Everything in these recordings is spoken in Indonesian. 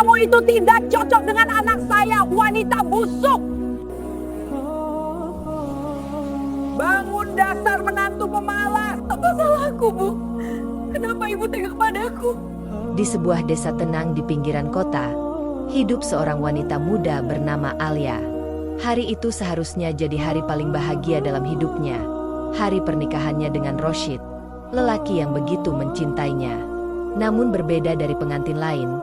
Kamu itu tidak cocok dengan anak saya, wanita busuk. Bangun dasar menantu pemalas. Apa salahku, Bu? Kenapa ibu tega padaku? Di sebuah desa tenang di pinggiran kota, hidup seorang wanita muda bernama Alia. Hari itu seharusnya jadi hari paling bahagia dalam hidupnya. Hari pernikahannya dengan Roshid, lelaki yang begitu mencintainya. Namun berbeda dari pengantin lain,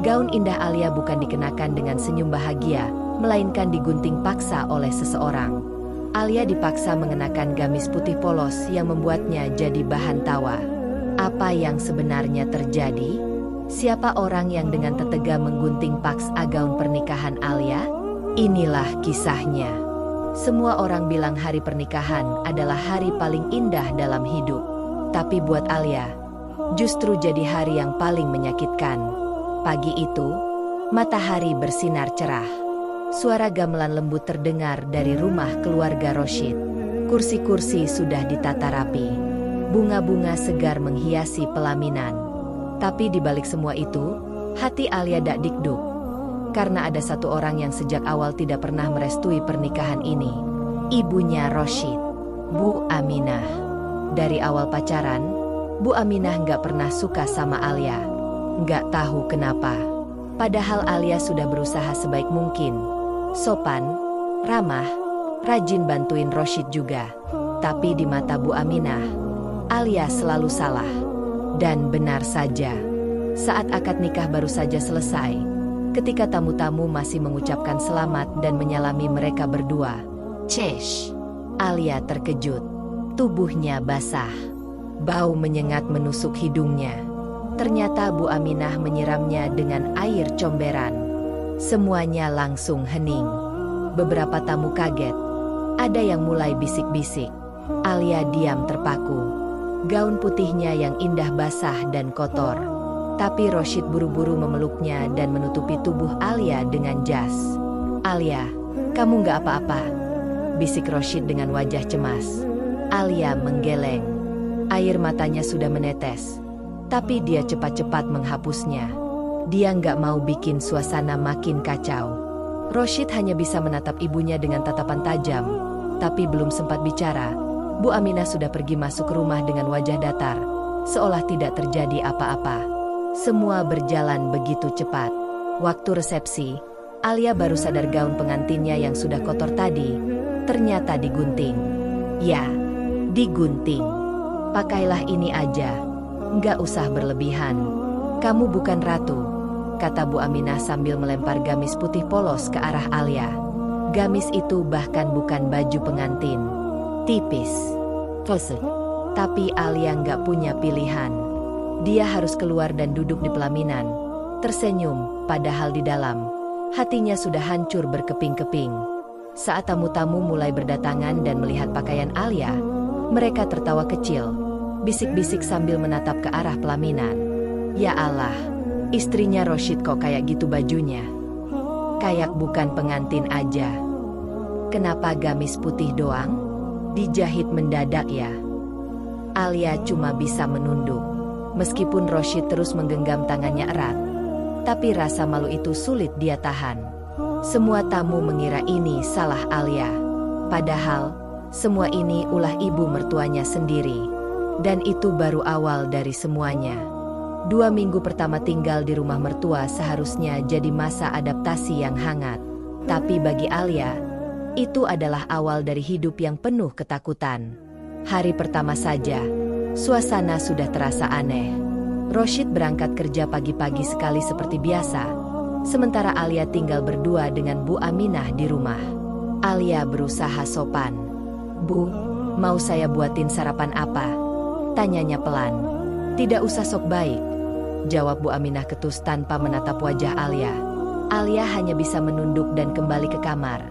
gaun indah Alia bukan dikenakan dengan senyum bahagia, melainkan digunting paksa oleh seseorang. Alia dipaksa mengenakan gamis putih polos yang membuatnya jadi bahan tawa. Apa yang sebenarnya terjadi? Siapa orang yang dengan tetega menggunting paksa gaun pernikahan Alia? Inilah kisahnya. Semua orang bilang hari pernikahan adalah hari paling indah dalam hidup. Tapi buat Alia, justru jadi hari yang paling menyakitkan. Pagi itu, matahari bersinar cerah. Suara gamelan lembut terdengar dari rumah keluarga Roshid. Kursi-kursi sudah ditata rapi. Bunga-bunga segar menghiasi pelaminan. Tapi di balik semua itu, hati Alia dak dikduk. Karena ada satu orang yang sejak awal tidak pernah merestui pernikahan ini. Ibunya Roshid, Bu Aminah. Dari awal pacaran, Bu Aminah nggak pernah suka sama Alia. Nggak tahu kenapa. Padahal Alia sudah berusaha sebaik mungkin. Sopan, ramah, rajin bantuin Roshid juga. Tapi di mata Bu Aminah, Alia selalu salah. Dan benar saja, saat akad nikah baru saja selesai, ketika tamu-tamu masih mengucapkan selamat dan menyalami mereka berdua, cesh, Alia terkejut. Tubuhnya basah. Bau menyengat menusuk hidungnya. Ternyata Bu Aminah menyiramnya dengan air comberan. Semuanya langsung hening. Beberapa tamu kaget. Ada yang mulai bisik-bisik. Alia diam terpaku. Gaun putihnya yang indah basah dan kotor. Tapi Roshid buru-buru memeluknya dan menutupi tubuh Alia dengan jas. Alia, kamu nggak apa-apa? Bisik Roshid dengan wajah cemas. Alia menggeleng. Air matanya sudah menetes. Tapi dia cepat-cepat menghapusnya. Dia nggak mau bikin suasana makin kacau. Roshid hanya bisa menatap ibunya dengan tatapan tajam. Tapi belum sempat bicara, Bu Aminah sudah pergi masuk ke rumah dengan wajah datar, seolah tidak terjadi apa-apa. Semua berjalan begitu cepat. Waktu resepsi, Alia baru sadar gaun pengantinnya yang sudah kotor tadi, ternyata digunting. Ya, digunting. Pakailah ini aja, nggak usah berlebihan. Kamu bukan ratu, kata Bu Aminah sambil melempar gamis putih polos ke arah Alia. Gamis itu bahkan bukan baju pengantin. Tipis. Kosong. Tapi Alia nggak punya pilihan. Dia harus keluar dan duduk di pelaminan. Tersenyum, padahal di dalam hatinya sudah hancur berkeping-keping. Saat tamu-tamu mulai berdatangan dan melihat pakaian Alia, mereka tertawa kecil. Bisik-bisik sambil menatap ke arah pelaminan. Ya Allah, istrinya Roshid kok kayak gitu bajunya? Kayak bukan pengantin aja. Kenapa gamis putih doang? Dijahit mendadak ya? Alia cuma bisa menunduk. Meskipun Roshid terus menggenggam tangannya erat, tapi rasa malu itu sulit dia tahan. Semua tamu mengira ini salah Alia. Padahal, semua ini ulah ibu mertuanya sendiri. Dan itu baru awal dari semuanya. 2 minggu pertama tinggal di rumah mertua seharusnya jadi masa adaptasi yang hangat. Tapi bagi Alia, itu adalah awal dari hidup yang penuh ketakutan. Hari pertama saja, suasana sudah terasa aneh. Roshid berangkat kerja pagi-pagi sekali seperti biasa, sementara Alia tinggal berdua dengan Bu Aminah di rumah. Alia berusaha sopan. Bu, mau saya buatin sarapan apa? Tanyanya pelan. Tidak usah sok baik, jawab Bu Aminah ketus tanpa menatap wajah Alia. Alia hanya bisa menunduk dan kembali ke kamar,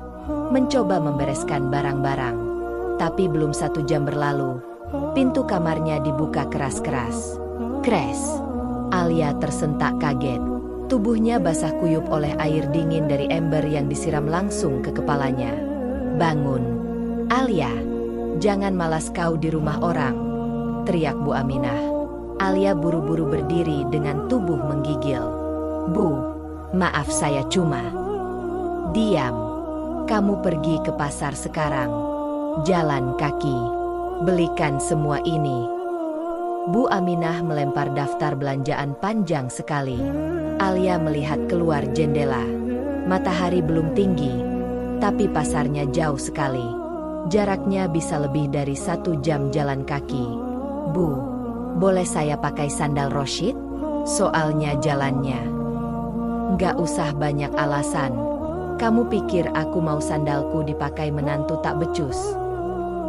mencoba membereskan barang-barang. Tapi belum 1 jam berlalu, pintu kamarnya dibuka keras-keras. Kres. Alia tersentak kaget. Tubuhnya basah kuyup oleh air dingin dari ember yang disiram langsung ke kepalanya. Bangun, Alia. Jangan malas kau di rumah orang, teriak Bu Aminah. Alia buru-buru berdiri dengan tubuh menggigil. Bu, Maaf saya cuma. Diam. Kamu pergi ke pasar sekarang. Jalan kaki. Belikan semua ini. Bu Aminah melempar daftar belanjaan panjang sekali. Alia melihat keluar jendela. Matahari belum tinggi, tapi pasarnya jauh sekali. Jaraknya bisa lebih dari 1 jam jalan kaki. Bu, boleh saya pakai sandal Roshid? Soalnya jalannya. Nggak usah banyak alasan. Kamu pikir aku mau sandalku dipakai menantu tak becus?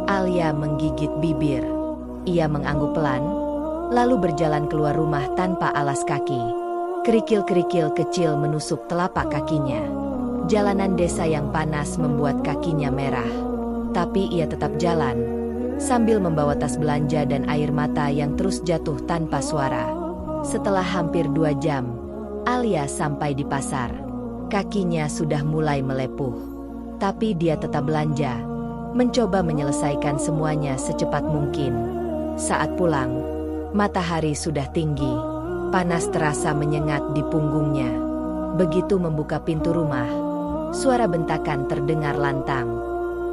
Alia menggigit bibir. Ia mengangguk pelan, lalu berjalan keluar rumah tanpa alas kaki. Kerikil-kerikil kecil menusuk telapak kakinya. Jalanan desa yang panas membuat kakinya merah. Tapi ia tetap jalan, sambil membawa tas belanja dan air mata yang terus jatuh tanpa suara. Setelah hampir 2 jam, Alia sampai di pasar. Kakinya sudah mulai melepuh. Tapi dia tetap belanja, mencoba menyelesaikan semuanya secepat mungkin. Saat pulang, matahari sudah tinggi. Panas terasa menyengat di punggungnya. Begitu membuka pintu rumah, suara bentakan terdengar lantang.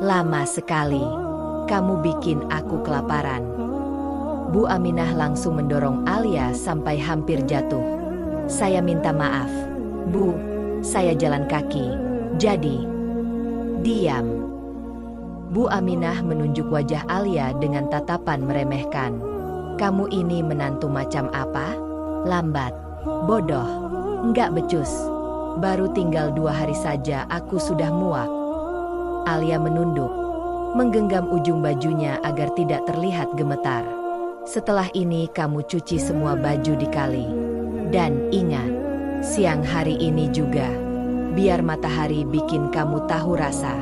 Lama sekali, kamu bikin aku kelaparan. Bu Aminah langsung mendorong Alia sampai hampir jatuh. Saya minta maaf, Bu, saya jalan kaki, jadi diam. Bu Aminah menunjuk wajah Alia dengan tatapan meremehkan. Kamu ini menantu macam apa? Lambat, bodoh, nggak becus. Baru tinggal 2 hari saja aku sudah muak. Alia menunduk, menggenggam ujung bajunya agar tidak terlihat gemetar. Setelah ini kamu cuci semua baju di kali. Dan ingat, siang hari ini juga, biar matahari bikin kamu tahu rasa.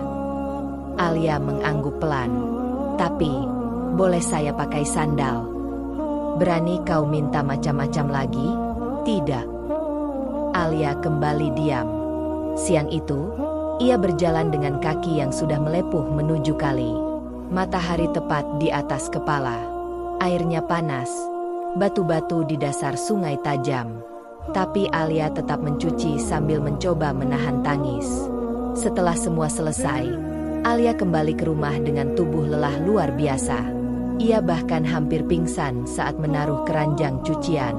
Alia mengangguk pelan. Tapi, boleh saya pakai sandal? Berani kau minta macam-macam lagi? Tidak. Alia kembali diam. Siang itu, ia berjalan dengan kaki yang sudah melepuh menuju kali. Matahari tepat di atas kepala. Airnya panas. Batu-batu di dasar sungai tajam. Tapi Alia tetap mencuci sambil mencoba menahan tangis. Setelah semua selesai, Alia kembali ke rumah dengan tubuh lelah luar biasa. Ia bahkan hampir pingsan saat menaruh keranjang cucian.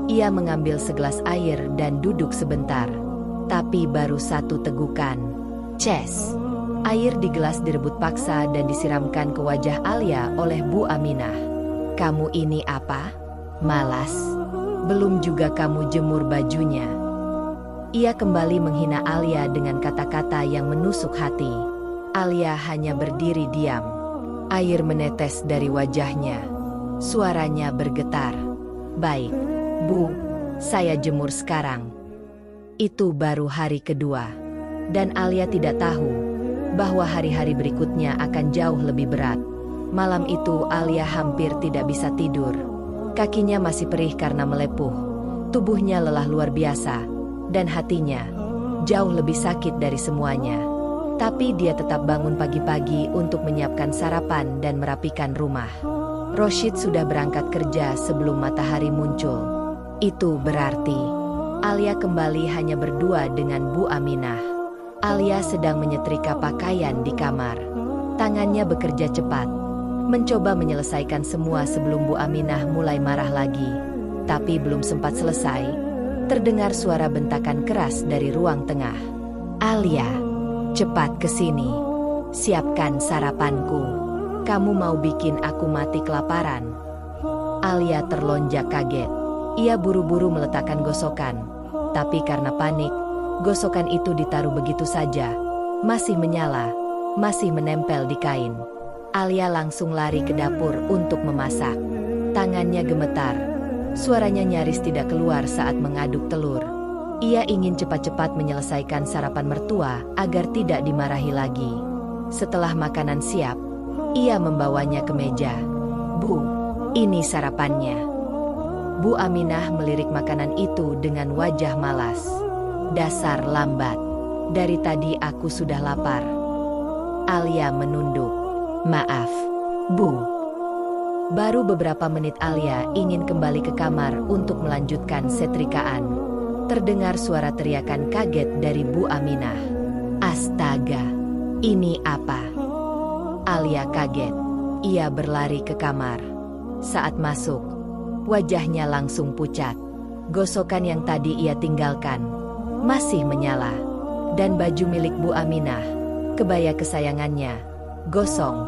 Ia mengambil segelas air dan duduk sebentar. Tapi baru 1 tegukan. Ces! Air di gelas direbut paksa dan disiramkan ke wajah Alia oleh Bu Aminah. Kamu ini apa? Malas. Belum juga kamu jemur bajunya. Ia kembali menghina Alia dengan kata-kata yang menusuk hati. Alia hanya berdiri diam. Air menetes dari wajahnya. Suaranya bergetar. Baik, Bu, saya jemur sekarang. Itu baru hari kedua. Dan Alia tidak tahu bahwa hari-hari berikutnya akan jauh lebih berat. Malam itu Alia hampir tidak bisa tidur. Kakinya masih perih karena melepuh. Tubuhnya lelah luar biasa. Dan hatinya jauh lebih sakit dari semuanya. Tapi dia tetap bangun pagi-pagi untuk menyiapkan sarapan dan merapikan rumah. Roshid sudah berangkat kerja sebelum matahari muncul. Itu berarti Alia kembali hanya berdua dengan Bu Aminah. Alia sedang menyetrika pakaian di kamar. Tangannya bekerja cepat, mencoba menyelesaikan semua sebelum Bu Aminah mulai marah lagi. Tapi belum sempat selesai, terdengar suara bentakan keras dari ruang tengah. Alia, cepat ke sini. Siapkan sarapanku. Kamu mau bikin aku mati kelaparan. Alia terlonjak kaget. Ia buru-buru meletakkan gosokan. Tapi karena panik, gosokan itu ditaruh begitu saja. Masih menyala, masih menempel di kain. Alia langsung lari ke dapur untuk memasak. Tangannya gemetar. Suaranya nyaris tidak keluar saat mengaduk telur. Ia ingin cepat-cepat menyelesaikan sarapan mertua agar tidak dimarahi lagi. Setelah makanan siap, ia membawanya ke meja. Bu, ini sarapannya. Bu Aminah melirik makanan itu dengan wajah malas. Dasar lambat. Dari tadi aku sudah lapar. Alia menunduk. Maaf, Bu. Baru beberapa menit Alia ingin kembali ke kamar untuk melanjutkan setrikaan. Terdengar suara teriakan kaget dari Bu Aminah. Astaga, ini apa? Alia kaget. Ia berlari ke kamar. Saat masuk, wajahnya langsung pucat. Gosokan yang tadi ia tinggalkan masih menyala. Dan baju milik Bu Aminah, kebaya kesayangannya, gosong,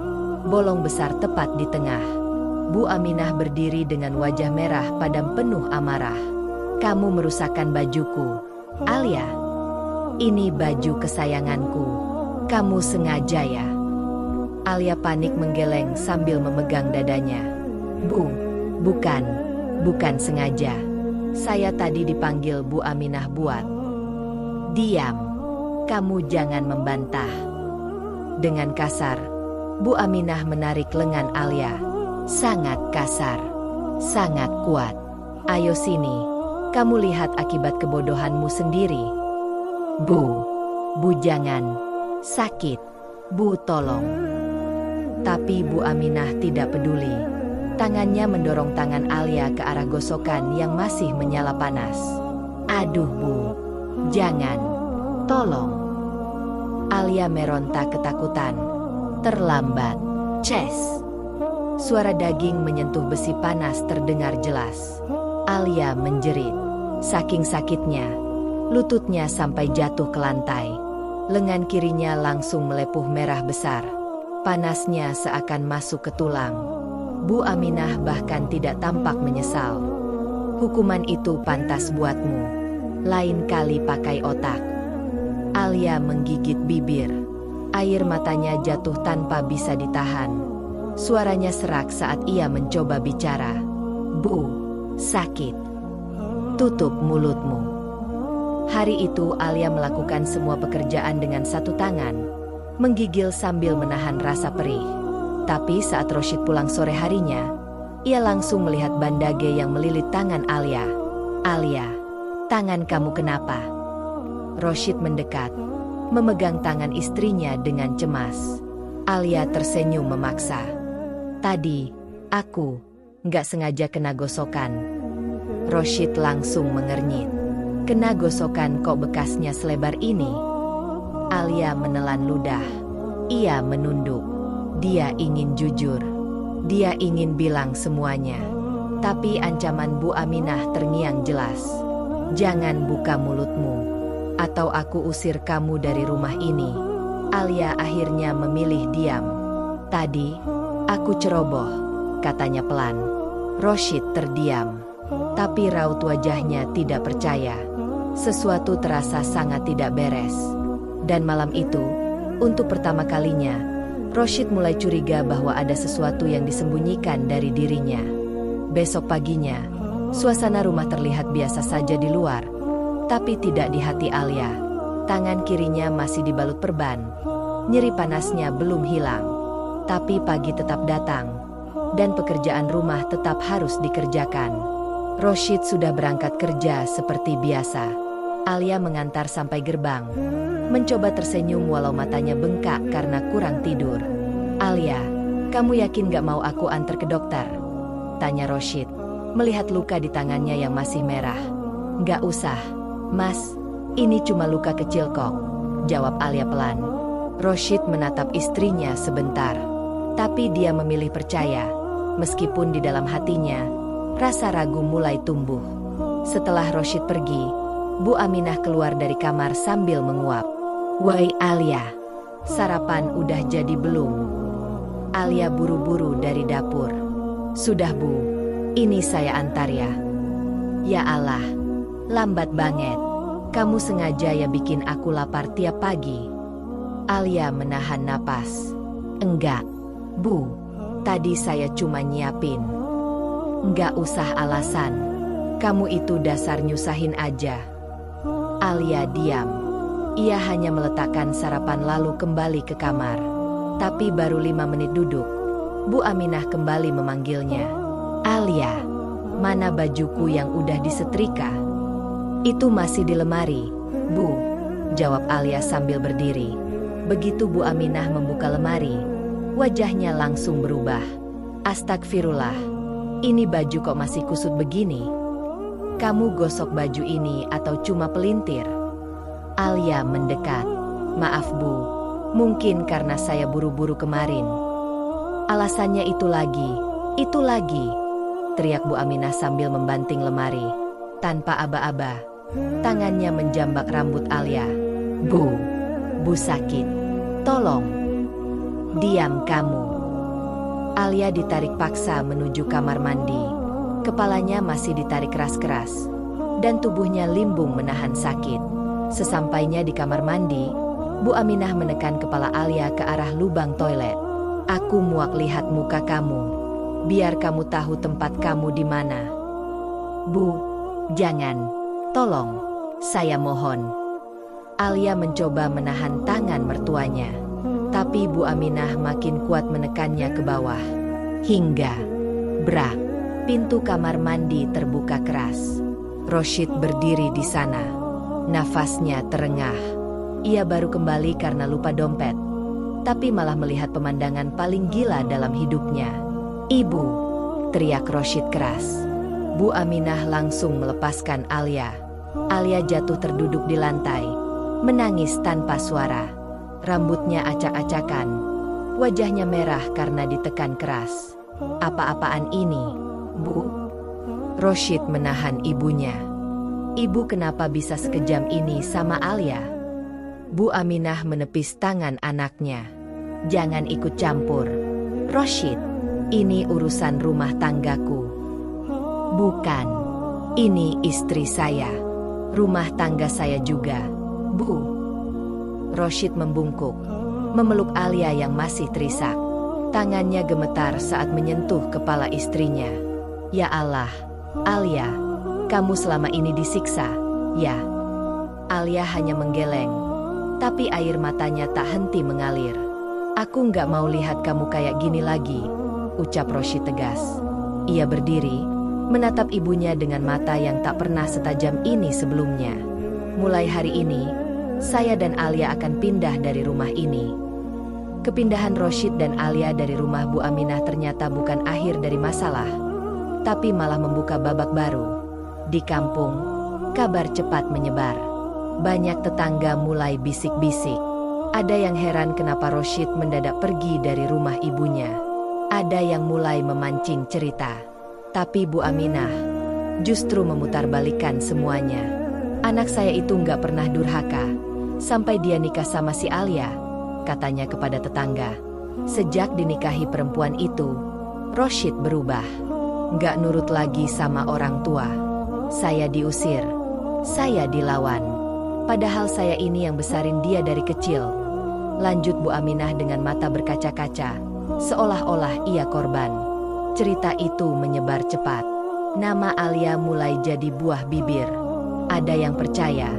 bolong besar tepat di tengah. Bu Aminah berdiri dengan wajah merah padam penuh amarah. Kamu merusakkan bajuku, Alia. Ini baju kesayanganku. Kamu sengaja ya? Alia panik menggeleng sambil memegang dadanya. Bu, bukan sengaja. Saya tadi dipanggil Bu Aminah buat. Diam. Kamu jangan membantah. Dengan kasar, Bu Aminah menarik lengan Alia. Sangat kasar, sangat kuat. Ayo sini, kamu lihat akibat kebodohanmu sendiri. Bu jangan. Sakit. Bu tolong. Tapi Bu Aminah tidak peduli. Tangannya mendorong tangan Alia ke arah gosokan yang masih menyala panas. Aduh Bu, jangan. Tolong. Alia meronta ketakutan. Terlambat. Ces. Suara daging menyentuh besi panas terdengar jelas. Alia menjerit. Saking sakitnya, lututnya sampai jatuh ke lantai. Lengan kirinya langsung melepuh merah besar. Panasnya seakan masuk ke tulang. Bu Aminah bahkan tidak tampak menyesal. Hukuman itu pantas buatmu. Lain kali pakai otak. Alia menggigit bibir. Air matanya jatuh tanpa bisa ditahan. Suaranya serak saat ia mencoba bicara. Bu, sakit. Tutup mulutmu. Hari itu Alia melakukan semua pekerjaan dengan satu tangan, menggigil sambil menahan rasa perih. Tapi saat Roshid pulang sore harinya, ia langsung melihat bandage yang melilit tangan Alia. Alia, tangan kamu kenapa? Roshid mendekat, memegang tangan istrinya dengan cemas. Alia tersenyum memaksa. Tadi, aku nggak sengaja kena gosokan. Roshid langsung mengernyit. Kena gosokan kok bekasnya selebar ini? Alia menelan ludah. Ia menunduk. Dia ingin jujur. Dia ingin bilang semuanya. Tapi ancaman Bu Aminah terngiang jelas. Jangan buka mulutmu, atau aku usir kamu dari rumah ini. Alia akhirnya memilih diam. Tadi, aku ceroboh, katanya pelan. Roshid terdiam. Tapi raut wajahnya tidak percaya. Sesuatu terasa sangat tidak beres. Dan malam itu, untuk pertama kalinya, Roshid mulai curiga bahwa ada sesuatu yang disembunyikan dari dirinya. Besok paginya, suasana rumah terlihat biasa saja di luar, tapi tidak di hati Alia. Tangan kirinya masih dibalut perban. Nyeri panasnya belum hilang. Tapi pagi tetap datang, dan pekerjaan rumah tetap harus dikerjakan. Roshid sudah berangkat kerja seperti biasa. Alia mengantar sampai gerbang. Mencoba tersenyum walau matanya bengkak karena kurang tidur. Alia, kamu yakin gak mau aku antar ke dokter? Tanya Roshid, melihat luka di tangannya yang masih merah. Gak usah, Mas. Ini cuma luka kecil kok, jawab Alia pelan. Roshid menatap istrinya sebentar. Tapi dia memilih percaya, meskipun di dalam hatinya, rasa ragu mulai tumbuh. Setelah Roshid pergi, Bu Aminah keluar dari kamar sambil menguap. Woi Alia, sarapan udah jadi belum? Alia buru-buru dari dapur. Sudah Bu, ini saya antar ya. Ya Allah, lambat banget. Kamu sengaja ya bikin aku lapar tiap pagi. Alia menahan napas. Enggak, Bu, tadi saya cuma nyiapin. Enggak usah alasan. Kamu itu dasar nyusahin aja. Alia diam. Ia hanya meletakkan sarapan lalu kembali ke kamar. Tapi baru 5 menit duduk, Bu Aminah kembali memanggilnya. Alia, mana bajuku yang udah disetrika? Itu masih di lemari, Bu, jawab Alia sambil berdiri. Begitu Bu Aminah membuka lemari, wajahnya langsung berubah. Astagfirullah, ini baju kok masih kusut begini? Kamu gosok baju ini atau cuma pelintir? Alia mendekat. Maaf Bu, mungkin karena saya buru-buru kemarin. Alasannya itu lagi, teriak Bu Aminah sambil membanting lemari. Tanpa aba-aba, tangannya menjambak rambut Alia. Bu sakit. Tolong. Diam kamu. Alia ditarik paksa menuju kamar mandi. Kepalanya masih ditarik keras-keras, dan tubuhnya limbung menahan sakit. Sesampainya di kamar mandi, Bu Aminah menekan kepala Alia ke arah lubang toilet. Aku muak lihat muka kamu. Biar kamu tahu tempat kamu di mana. Bu, jangan. Tolong, saya mohon. Alia mencoba menahan tangan mertuanya, tapi Bu Aminah makin kuat menekannya ke bawah. Hingga, brak, pintu kamar mandi terbuka keras. Roshid berdiri di sana. Nafasnya terengah. Ia baru kembali karena lupa dompet, tapi malah melihat pemandangan paling gila dalam hidupnya. Ibu, teriak Roshid keras. Bu Aminah langsung melepaskan Alia. Alia jatuh terduduk di lantai, menangis tanpa suara. Rambutnya acak-acakan. Wajahnya merah karena ditekan keras. Apa-apaan ini, Bu? Roshid menahan ibunya. Ibu kenapa bisa sekejam ini sama Alia? Bu Aminah menepis tangan anaknya. Jangan ikut campur. Roshid, ini urusan rumah tanggaku. Bukan, ini istri saya. Rumah tangga saya juga, Bu. Roshid membungkuk, memeluk Alia yang masih terisak. Tangannya gemetar saat menyentuh kepala istrinya. Ya Allah, Alia, kamu selama ini disiksa, ya? Alia hanya menggeleng, tapi air matanya tak henti mengalir. Aku nggak mau lihat kamu kayak gini lagi, ucap Roshid tegas. Ia berdiri, menatap ibunya dengan mata yang tak pernah setajam ini sebelumnya. Mulai hari ini, saya dan Alia akan pindah dari rumah ini. Kepindahan Roshid dan Alia dari rumah Bu Aminah ternyata bukan akhir dari masalah, tapi malah membuka babak baru. Di kampung, kabar cepat menyebar. Banyak tetangga mulai bisik-bisik. Ada yang heran kenapa Roshid mendadak pergi dari rumah ibunya. Ada yang mulai memancing cerita. Tapi Bu Aminah justru memutarbalikkan semuanya. Anak saya itu nggak pernah durhaka, sampai dia nikah sama si Alia, katanya kepada tetangga. Sejak dinikahi perempuan itu, Roshid berubah. Nggak nurut lagi sama orang tua. Saya diusir, saya dilawan. Padahal saya ini yang besarin dia dari kecil. Lanjut Bu Aminah dengan mata berkaca-kaca, seolah-olah ia korban. Cerita itu menyebar cepat. Nama Alia mulai jadi buah bibir. Ada yang percaya,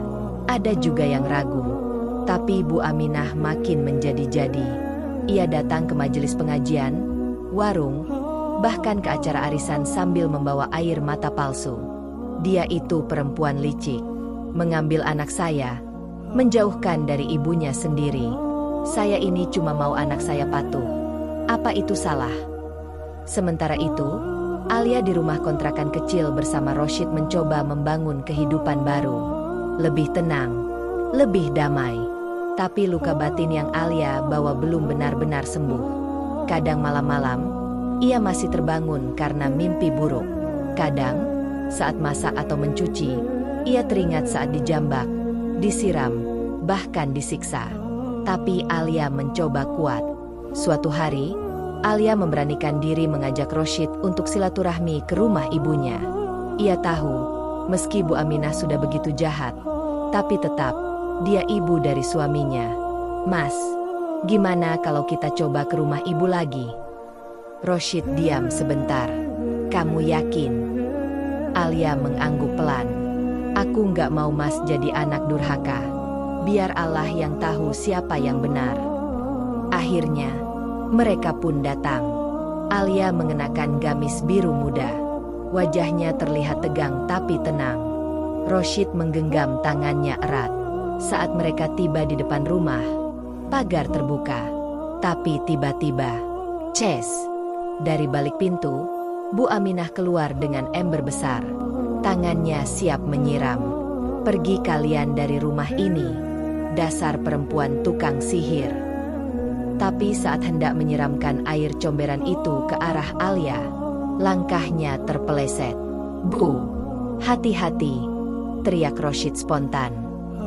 ada juga yang ragu. Tapi Bu Aminah makin menjadi-jadi. Ia datang ke majelis pengajian, warung, bahkan ke acara arisan sambil membawa air mata palsu. Dia itu perempuan licik. Mengambil anak saya, menjauhkan dari ibunya sendiri. Saya ini cuma mau anak saya patuh. Apa itu salah? Sementara itu, Alia di rumah kontrakan kecil bersama Roshid mencoba membangun kehidupan baru. Lebih tenang, lebih damai. Tapi luka batin yang Alia bawa belum benar-benar sembuh. Kadang malam-malam, ia masih terbangun karena mimpi buruk. Kadang, saat masak atau mencuci, ia teringat saat dijambak, disiram, bahkan disiksa. Tapi Alia mencoba kuat. Suatu hari, Alia memberanikan diri mengajak Roshid untuk silaturahmi ke rumah ibunya. Ia tahu, meski Bu Aminah sudah begitu jahat, tapi tetap, dia ibu dari suaminya. Mas, gimana kalau kita coba ke rumah ibu lagi? Roshid diam sebentar. Kamu yakin? Alia mengangguk pelan. Aku nggak mau Mas jadi anak durhaka. Biar Allah yang tahu siapa yang benar. Akhirnya, mereka pun datang. Alia mengenakan gamis biru muda. Wajahnya terlihat tegang tapi tenang. Roshid menggenggam tangannya erat. Saat mereka tiba di depan rumah, pagar terbuka. Tapi tiba-tiba, ces! Dari balik pintu, Bu Aminah keluar dengan ember besar. Tangannya siap menyiram. Pergi kalian dari rumah ini, dasar perempuan tukang sihir. Tapi saat hendak menyiramkan air comberan itu ke arah Alia, langkahnya terpeleset. Bu, hati-hati, teriak Roshid spontan.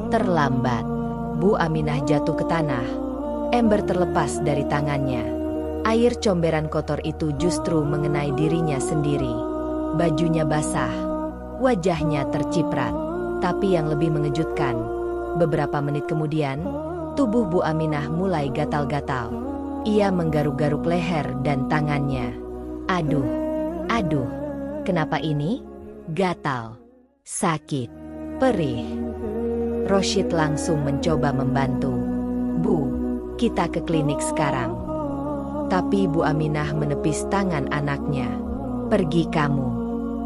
Terlambat, Bu Aminah jatuh ke tanah. Ember terlepas dari tangannya. Air comberan kotor itu justru mengenai dirinya sendiri. Bajunya basah, wajahnya terciprat. Tapi yang lebih mengejutkan, beberapa menit kemudian, tubuh Bu Aminah mulai gatal-gatal. Ia menggaruk-garuk leher dan tangannya. Aduh, kenapa ini? Gatal, sakit, perih. Roshid langsung mencoba membantu. Bu, kita ke klinik sekarang. Tapi Bu Aminah menepis tangan anaknya. Pergi kamu.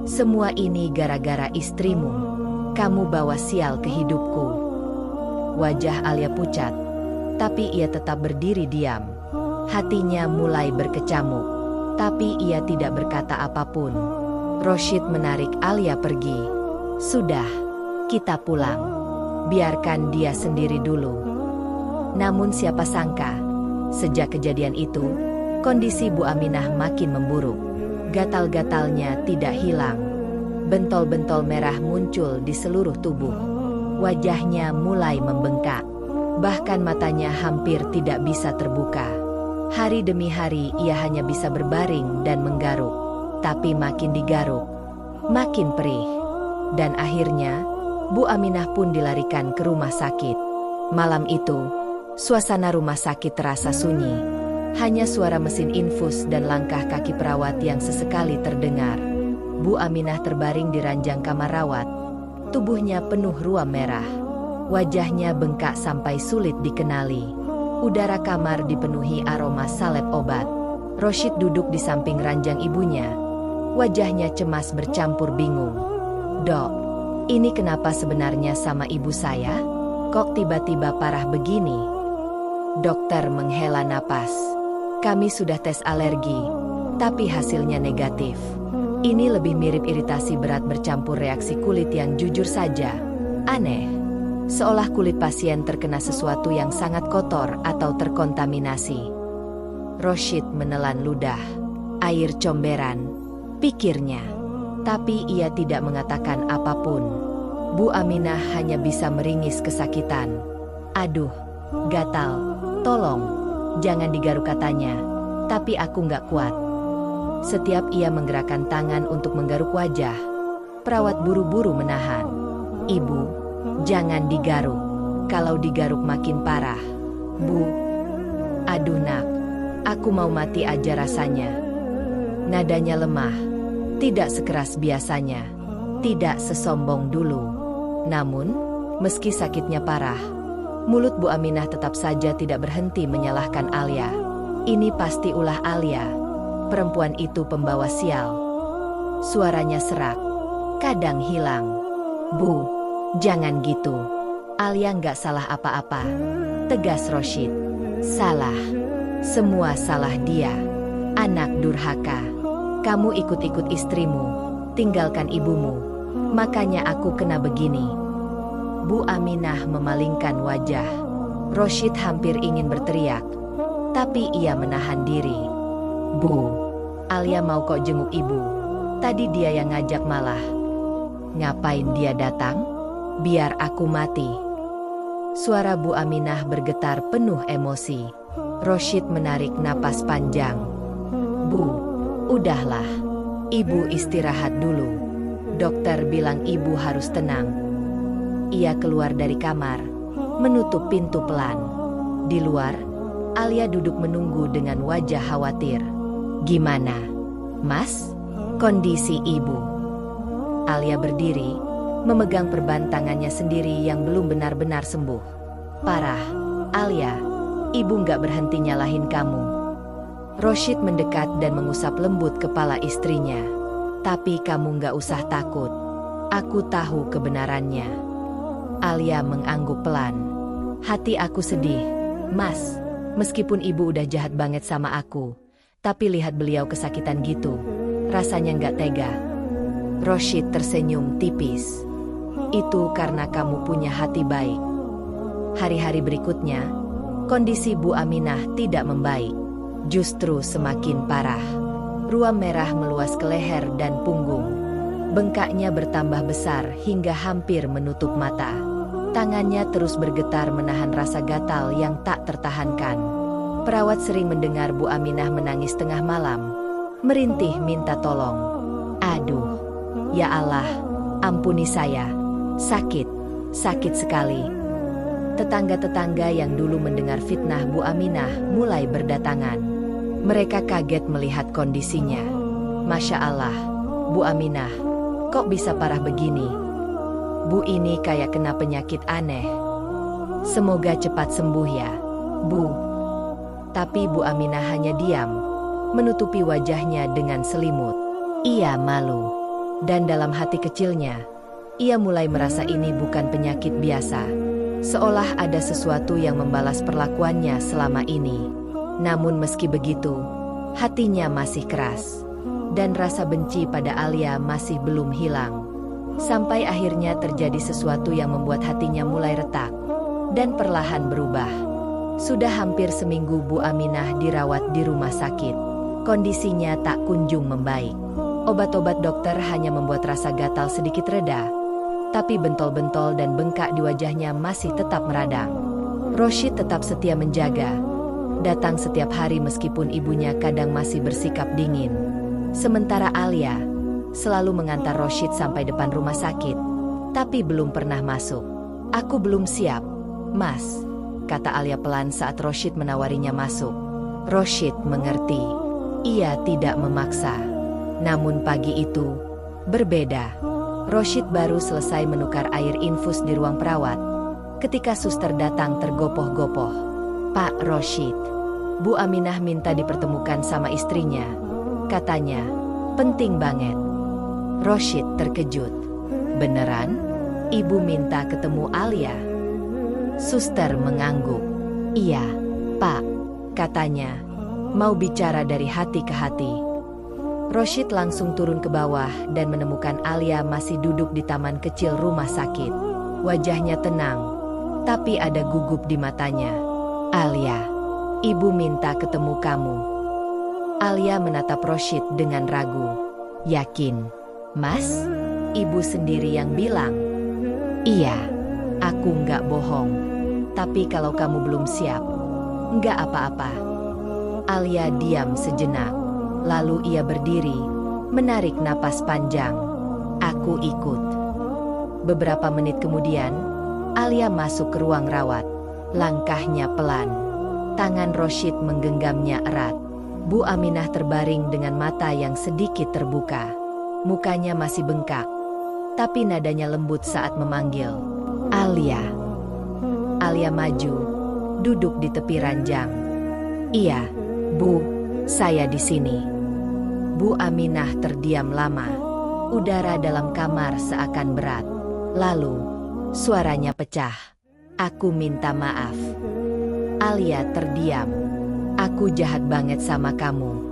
Semua ini gara-gara istrimu. Kamu bawa sial ke hidupku. Wajah Alia pucat, tapi ia tetap berdiri diam. Hatinya mulai berkecamuk, tapi ia tidak berkata apapun. Roshid menarik Alia pergi. Sudah, kita pulang. Biarkan dia sendiri dulu. Namun siapa sangka, sejak kejadian itu, kondisi Bu Aminah makin memburuk. Gatal-gatalnya tidak hilang. Bentol-bentol merah muncul di seluruh tubuh. Wajahnya mulai membengkak. Bahkan matanya hampir tidak bisa terbuka. Hari demi hari ia hanya bisa berbaring dan menggaruk. Tapi makin digaruk, makin perih. Dan akhirnya, Bu Aminah pun dilarikan ke rumah sakit. Malam itu, suasana rumah sakit terasa sunyi. Hanya suara mesin infus dan langkah kaki perawat yang sesekali terdengar. Bu Aminah terbaring di ranjang kamar rawat. Tubuhnya penuh ruam merah. Wajahnya bengkak sampai sulit dikenali. Udara kamar dipenuhi aroma salep obat. Roshid duduk di samping ranjang ibunya. Wajahnya cemas bercampur bingung. Dok, ini kenapa sebenarnya sama ibu saya? Kok tiba-tiba parah begini? Dokter menghela napas. Kami sudah tes alergi, tapi hasilnya negatif. Ini lebih mirip iritasi berat bercampur reaksi kulit yang jujur saja aneh. Seolah kulit pasien terkena sesuatu yang sangat kotor atau terkontaminasi. Roshid menelan ludah. Air comberan, pikirnya. Tapi ia tidak mengatakan apapun. Bu Aminah hanya bisa meringis kesakitan. Aduh, gatal, tolong, jangan digaruk katanya. Tapi aku nggak kuat. Setiap ia menggerakkan tangan untuk menggaruk wajah, perawat buru-buru menahan. Ibu, jangan digaruk. Kalau digaruk makin parah. Bu, aduh nak, aku mau mati aja rasanya. Nadanya lemah, tidak sekeras biasanya, tidak sesombong dulu. Namun, meski sakitnya parah, mulut Bu Aminah tetap saja tidak berhenti menyalahkan Alia. Ini pasti ulah Alia. Perempuan itu pembawa sial. Suaranya serak, kadang hilang. Bu, jangan gitu. Alia nggak salah apa-apa. Tegas Roshid. Salah. Semua salah dia. Anak durhaka. Kamu ikut-ikut istrimu, tinggalkan ibumu. Makanya aku kena begini. Bu Aminah memalingkan wajah. Roshid hampir ingin berteriak, tapi ia menahan diri. Bu, Alia mau kok jenguk ibu. Tadi dia yang ngajak malah. Ngapain dia datang? Biar aku mati. Suara Bu Aminah bergetar penuh emosi. Roshid menarik napas panjang. Bu, udahlah. Ibu istirahat dulu. Dokter bilang ibu harus tenang. Ia keluar dari kamar, menutup pintu pelan. Di luar, Alia duduk menunggu dengan wajah khawatir. Gimana, Mas? Kondisi ibu? Alia berdiri, memegang perban tangannya sendiri yang belum benar-benar sembuh. Parah, Alia, ibu nggak berhenti nyalahin kamu. Roshid mendekat dan mengusap lembut kepala istrinya. Tapi kamu nggak usah takut. Aku tahu kebenarannya. Alia mengangguk pelan. Hati aku sedih, Mas. Meskipun ibu udah jahat banget sama aku, tapi lihat beliau kesakitan gitu, rasanya nggak tega. Roshid tersenyum tipis. Itu karena kamu punya hati baik. Hari-hari berikutnya, kondisi Bu Aminah tidak membaik. Justru semakin parah. Ruam merah meluas ke leher dan punggung. Bengkaknya bertambah besar hingga hampir menutup mata. Tangannya terus bergetar menahan rasa gatal yang tak tertahankan. Perawat sering mendengar Bu Aminah menangis tengah malam, merintih minta tolong. Aduh, ya Allah, ampuni saya. Sakit sekali. Tetangga-tetangga yang dulu mendengar fitnah Bu Aminah mulai berdatangan. Mereka kaget melihat kondisinya. Masya Allah, Bu Aminah, kok bisa parah begini? Bu ini kayak kena penyakit aneh. Semoga cepat sembuh ya, Bu. Tapi Bu Aminah hanya diam, menutupi wajahnya dengan selimut. Ia malu. Dan dalam hati kecilnya, ia mulai merasa ini bukan penyakit biasa. Seolah ada sesuatu yang membalas perlakuannya selama ini. Namun meski begitu, hatinya masih keras. Dan rasa benci pada Alia masih belum hilang. Sampai akhirnya terjadi sesuatu yang membuat hatinya mulai retak. Dan perlahan berubah. Sudah hampir seminggu Bu Aminah dirawat di rumah sakit. Kondisinya tak kunjung membaik. Obat-obat dokter hanya membuat rasa gatal sedikit reda. Tapi bentol-bentol dan bengkak di wajahnya masih tetap meradang. Roshid tetap setia menjaga. Datang setiap hari meskipun ibunya kadang masih bersikap dingin. Sementara Alia selalu mengantar Roshid sampai depan rumah sakit. Tapi belum pernah masuk. Aku belum siap, Mas, kata Alia pelan saat Roshid menawarinya masuk. Roshid mengerti. Ia tidak memaksa. Namun pagi itu berbeda. Roshid baru selesai menukar air infus di ruang perawat ketika suster datang tergopoh-gopoh. Pak Roshid, Bu Aminah minta dipertemukan sama istrinya. Katanya, penting banget. Roshid terkejut. Beneran? Ibu minta ketemu Alia? Suster mengangguk. Iya, Pak. Katanya, mau bicara dari hati ke hati. Roshid langsung turun ke bawah dan menemukan Alia masih duduk di taman kecil rumah sakit. Wajahnya tenang, tapi ada gugup di matanya. Alia, ibu minta ketemu kamu. Alia menatap Roshid dengan ragu. Yakin, Mas? Ibu sendiri yang bilang. Iya, aku nggak bohong. Tapi kalau kamu belum siap, nggak apa-apa. Alia diam sejenak. Lalu ia berdiri, menarik napas panjang. Aku ikut. Beberapa menit kemudian, Alia masuk ke ruang rawat. Langkahnya pelan. Tangan Roshid menggenggamnya erat. Bu Aminah terbaring dengan mata yang sedikit terbuka. Mukanya masih bengkak. Tapi nadanya lembut saat memanggil. Alia. Alia maju, duduk di tepi ranjang. Iya, Bu, saya di sini. Bu Aminah terdiam lama. Udara dalam kamar seakan berat. Lalu, suaranya pecah. Aku minta maaf. Alia terdiam. Aku jahat banget sama kamu.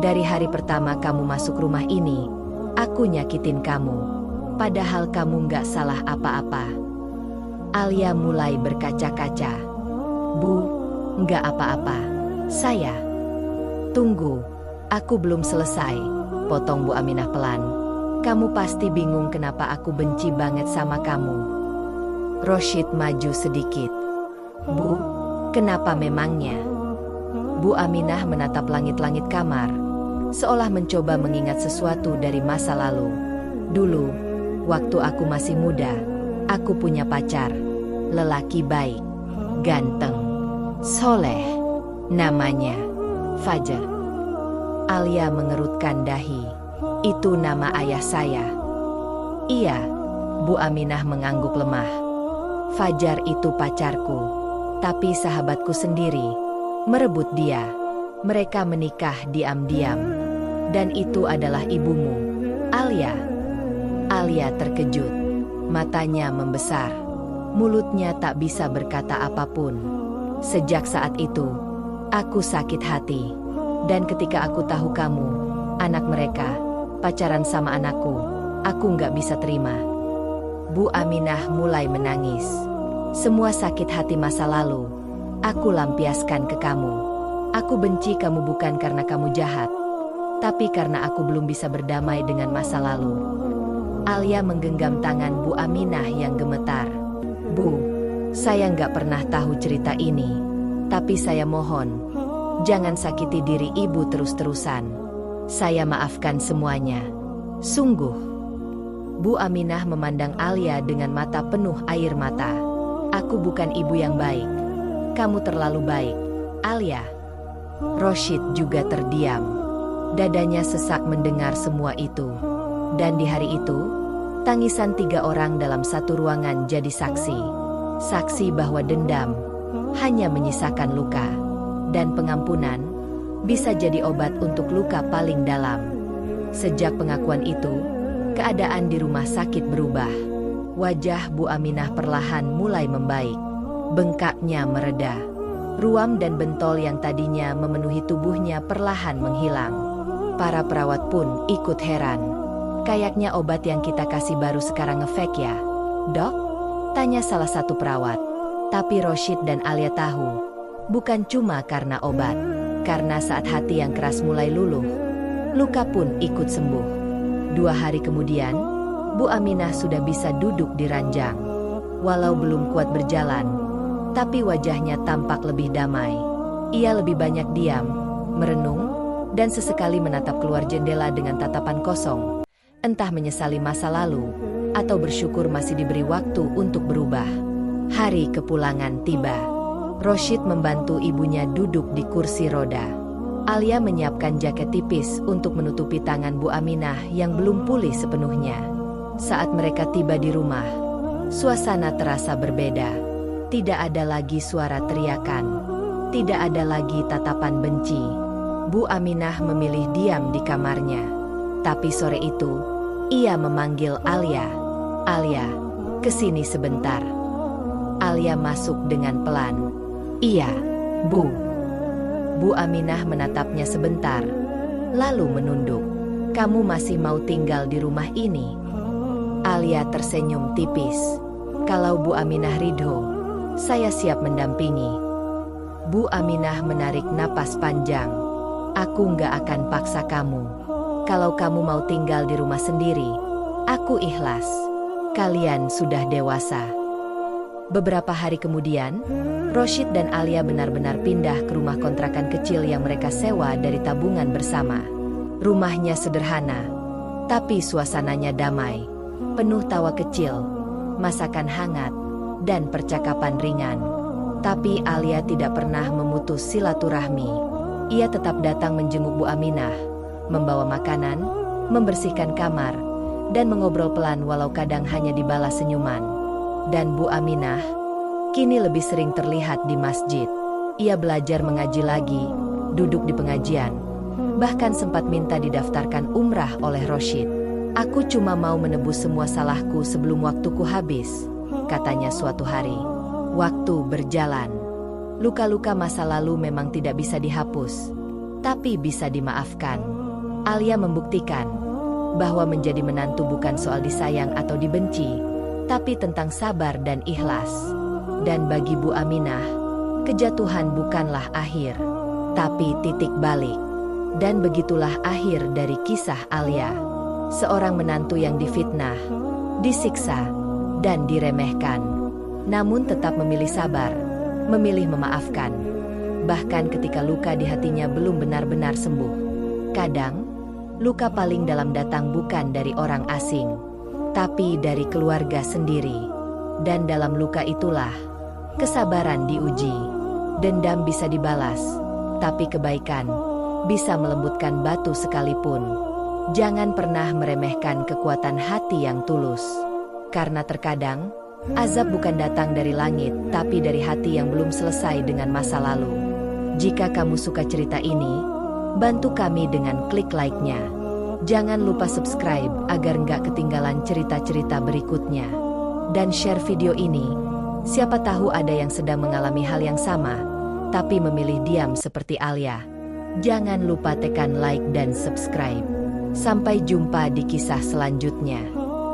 Dari hari pertama kamu masuk rumah ini, aku nyakitin kamu. Padahal kamu nggak salah apa-apa. Alia mulai berkaca-kaca. Bu, nggak apa-apa. Saya. Tunggu, aku belum selesai, potong Bu Aminah pelan. Kamu pasti bingung kenapa aku benci banget sama kamu. Roshid maju sedikit. Bu, kenapa memangnya? Bu Aminah menatap langit-langit kamar, seolah mencoba mengingat sesuatu dari masa lalu. Dulu, waktu aku masih muda, aku punya pacar, lelaki baik, ganteng, soleh, namanya Fajar. Alia mengerutkan dahi. Itu nama ayah saya. Iya, Bu Aminah mengangguk lemah. Fajar itu pacarku, tapi sahabatku sendiri merebut dia. Mereka menikah diam-diam. Dan itu adalah ibumu, Alia. Alia terkejut. Matanya membesar. Mulutnya tak bisa berkata apapun. Sejak saat itu, aku sakit hati. Dan ketika aku tahu kamu, anak mereka, pacaran sama anakku, Aku nggak bisa terima. Bu Aminah mulai menangis. Semua sakit hati masa lalu, aku lampiaskan ke kamu. Aku benci kamu bukan karena kamu jahat, tapi karena aku belum bisa berdamai dengan masa lalu. Alia menggenggam tangan Bu Aminah yang gemetar. Bu, saya nggak pernah tahu cerita ini, tapi saya mohon, jangan sakiti diri ibu terus-terusan. Saya maafkan semuanya. Sungguh. Bu Aminah memandang Alia dengan mata penuh air mata. Aku bukan ibu yang baik. Kamu terlalu baik, Alia. Roshid juga terdiam. Dadanya sesak mendengar semua itu. Dan di hari itu, tangisan 3 orang dalam satu ruangan jadi saksi. Saksi bahwa dendam hanya menyisakan luka. Dan pengampunan bisa jadi obat untuk luka paling dalam. Sejak pengakuan itu, keadaan di rumah sakit berubah. Wajah Bu Aminah perlahan mulai membaik. Bengkaknya mereda. Ruam dan bentol yang tadinya memenuhi tubuhnya perlahan menghilang. Para perawat pun ikut heran. Kayaknya obat yang kita kasih baru sekarang ngefek ya, Dok? Tanya salah satu perawat. Tapi Roshid dan Alia tahu, bukan cuma karena obat. Karena saat hati yang keras mulai luluh, luka pun ikut sembuh. 2 hari kemudian, Bu Aminah sudah bisa duduk di ranjang. Walau belum kuat berjalan, tapi wajahnya tampak lebih damai. Ia lebih banyak diam, merenung, dan sesekali menatap keluar jendela dengan tatapan kosong. Entah menyesali masa lalu, atau bersyukur masih diberi waktu untuk berubah. Hari kepulangan tiba. Roshid membantu ibunya duduk di kursi roda. Alia menyiapkan jaket tipis untuk menutupi tangan Bu Aminah yang belum pulih sepenuhnya. Saat mereka tiba di rumah, suasana terasa berbeda. Tidak ada lagi suara teriakan. Tidak ada lagi tatapan benci. Bu Aminah memilih diam di kamarnya. Tapi sore itu, ia memanggil Alia. Alia, kesini sebentar. Alia masuk dengan pelan. Iya, Bu. Bu Aminah menatapnya sebentar, lalu menunduk. Kamu masih mau tinggal di rumah ini? Alia tersenyum tipis. Kalau Bu Aminah ridho, saya siap mendampingi. Bu Aminah menarik napas panjang. Aku nggak akan paksa kamu. Kalau kamu mau tinggal di rumah sendiri, aku ikhlas. Kalian sudah dewasa. Beberapa hari kemudian, Roshid dan Alia benar-benar pindah ke rumah kontrakan kecil yang mereka sewa dari tabungan bersama. Rumahnya sederhana, tapi suasananya damai. Penuh tawa kecil, masakan hangat, dan percakapan ringan. Tapi Alia tidak pernah memutus silaturahmi. Ia tetap datang menjenguk Bu Aminah, membawa makanan, membersihkan kamar, dan mengobrol pelan walau kadang hanya dibalas senyuman. Dan Bu Aminah kini lebih sering terlihat di masjid. Ia belajar mengaji lagi, duduk di pengajian, bahkan sempat minta didaftarkan umrah oleh Roshid. Aku cuma mau menebus semua salahku sebelum waktuku habis, katanya suatu hari. Waktu berjalan. Luka-luka masa lalu memang tidak bisa dihapus, tapi bisa dimaafkan. Alia membuktikan bahwa menjadi menantu bukan soal disayang atau dibenci, tapi tentang sabar dan ikhlas. Dan bagi Bu Aminah, kejatuhan bukanlah akhir, tapi titik balik. Dan begitulah akhir dari kisah Alia. Seorang menantu yang difitnah, disiksa, dan diremehkan. Namun tetap memilih sabar, memilih memaafkan. Bahkan ketika luka di hatinya belum benar-benar sembuh. Kadang, luka paling dalam datang bukan dari orang asing, tapi dari keluarga sendiri. Dan dalam luka itulah kesabaran diuji. Dendam bisa dibalas, tapi kebaikan bisa melembutkan batu sekalipun. Jangan pernah meremehkan kekuatan hati yang tulus. Karena terkadang, azab bukan datang dari langit, tapi dari hati yang belum selesai dengan masa lalu. Jika kamu suka cerita ini, bantu kami dengan klik like-nya. Jangan lupa subscribe agar nggak ketinggalan cerita-cerita berikutnya. Dan share video ini. Siapa tahu ada yang sedang mengalami hal yang sama, tapi memilih diam seperti Alia. Jangan lupa tekan like dan subscribe. Sampai jumpa di kisah selanjutnya.